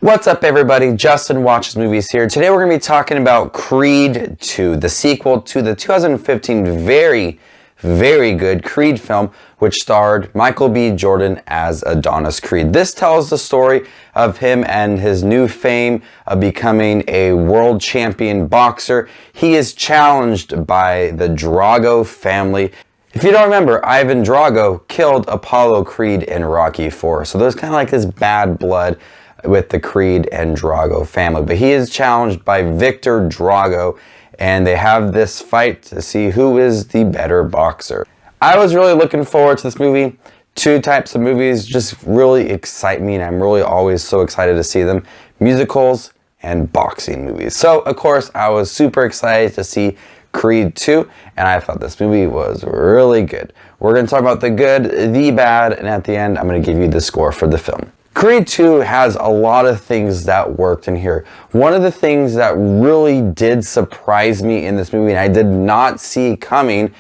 What's up, everybody? Justin Watches Movies here. Today we're going to be talking about Creed 2, the sequel to the 2015 very good Creed film, which starred Michael B. Jordan as Adonis Creed. This tells the story of him and his new fame of becoming a world champion boxer. He is challenged by the Drago family. If you don't remember, Ivan Drago killed Apollo Creed in Rocky IV. So there's kind of like this bad blood with the Creed and Drago family. But he is challenged by Victor Drago, and they have this fight to see who is the better boxer. I was really looking forward to this movie. Two types of movies just really excite me, and I'm really always so excited to see them. Musicals and boxing movies. So, of course, I was super excited to see Creed 2, and I thought this movie was really good. We're going to talk about the good, the bad, and at the end, I'm going to give you the score for the film. Creed 2 has a lot of things that worked in here. One of the things that really did surprise me in this movie, and I did not see coming,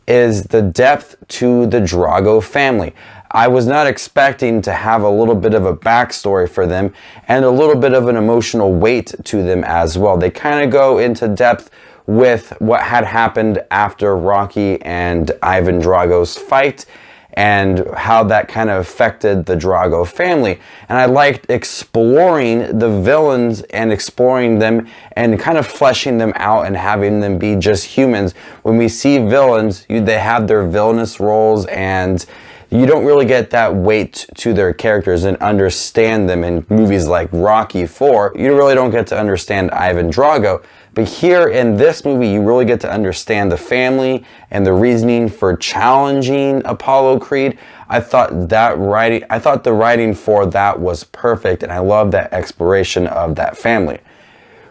is the depth to the Drago family. I was not expecting to have a little bit of a backstory for them and a little bit of an emotional weight to them as well. They kind of go into depth with what had happened after Rocky and Ivan Drago's fight, and how that kind of affected the Drago family. And I liked exploring the villains and exploring them and kind of fleshing them out and having them be just humans. When we see villains, they have their villainous roles, and you don't really get that weight to their characters and understand them in movies like Rocky IV. You really don't get to understand Ivan Drago. But here in this movie, you really get to understand the family and the reasoning for challenging Apollo Creed. I thought the writing for that was perfect, and I love that exploration of that family.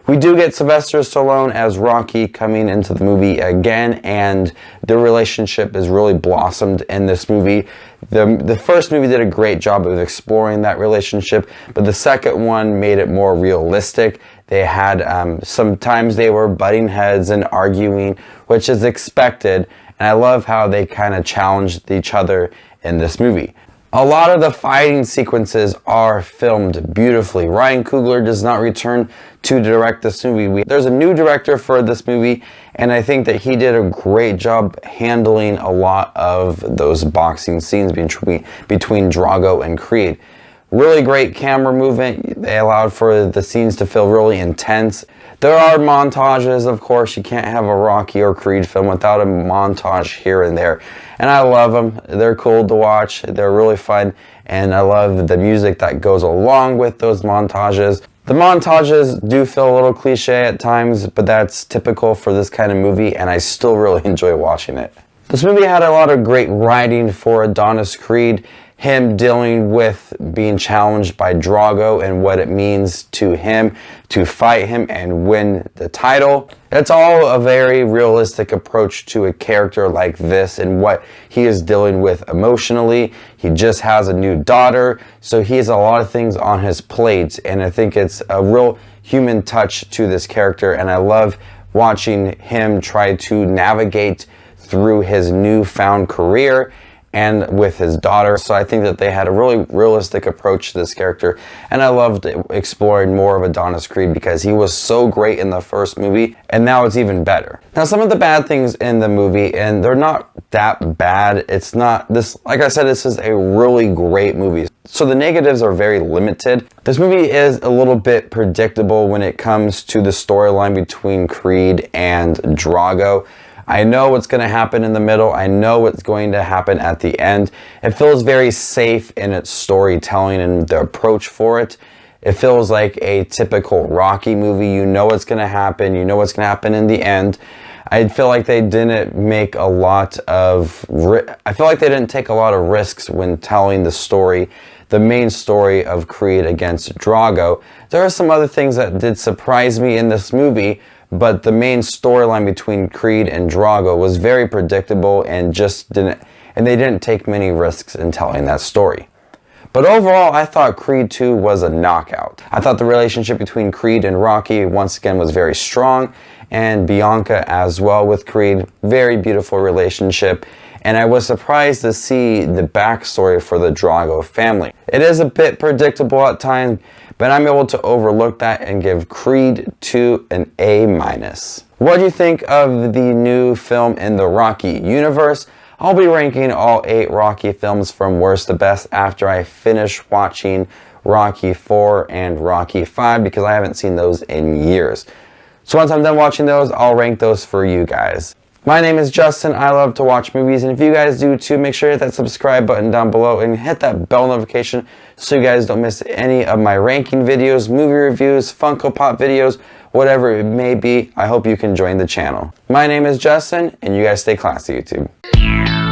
We do get Sylvester Stallone as Rocky coming into the movie again, and their relationship is really blossomed in this movie. The first movie did a great job of exploring that relationship, but the second one made it more realistic. They had, sometimes they were butting heads and arguing, which is expected, and I love how they kind of challenged each other in this movie. A lot of the fighting sequences are filmed beautifully. Ryan Coogler does not return to direct this movie. There's a new director for this movie, and I think that he did a great job handling a lot of those boxing scenes between Drago and Creed. Really great camera movement. They allowed for the scenes to feel really intense. There are montages, of course. You can't have a Rocky or Creed film without a montage here and there. And I love them. They're cool to watch. They're really fun. And I love the music that goes along with those montages. The montages do feel a little cliche at times, but that's typical for this kind of movie, and I still really enjoy watching it. This movie had a lot of great writing for Adonis Creed. Him dealing with being challenged by Drago and what it means to him to fight him and win the title. It's all a very realistic approach to a character like this and what he is dealing with emotionally. He just has a new daughter, so he has a lot of things on his plate, and I think it's a real human touch to this character, and I love watching him try to navigate through his newfound career and with his daughter. So I think that they had a really realistic approach to this character, and I loved exploring more of Adonis Creed because he was so great in the first movie, and now it's even better. Now, some of the bad things in the movie, and they're not that bad. It's not this, like I said, this is a really great movie. So the negatives are very limited. This movie is a little bit predictable when it comes to the storyline between Creed and Drago. I know what's going to happen in the middle. I know what's going to happen at the end. It feels very safe in its storytelling and the approach for it. It feels like a typical Rocky movie. You know what's going to happen. You know what's going to happen in the end. I feel like they didn't make a lot of... I feel like they didn't take a lot of risks when telling the story, the main story of Creed against Drago. There are some other things that did surprise me in this movie, but the main storyline between Creed and Drago was very predictable and they didn't take many risks in telling that story. But overall, I thought Creed 2 was a knockout. I thought the relationship between Creed and Rocky once again was very strong, and Bianca as well with Creed, very beautiful relationship. And I was surprised to see the backstory for the Drago family. It is a bit predictable at times, but I'm able to overlook that and give Creed 2 an A-. What do you think of the new film in the Rocky universe? I'll be ranking all 8 Rocky films from worst to best after I finish watching Rocky 4 and Rocky 5 because I haven't seen those in years. So once I'm done watching those, I'll rank those for you guys. My name is Justin. I love to watch movies, and if you guys do too, make sure to hit that subscribe button down below and hit that bell notification so you guys don't miss any of my ranking videos, movie reviews, Funko Pop videos, whatever it may be. I hope you can join the channel. My name is Justin, and you guys stay classy, YouTube.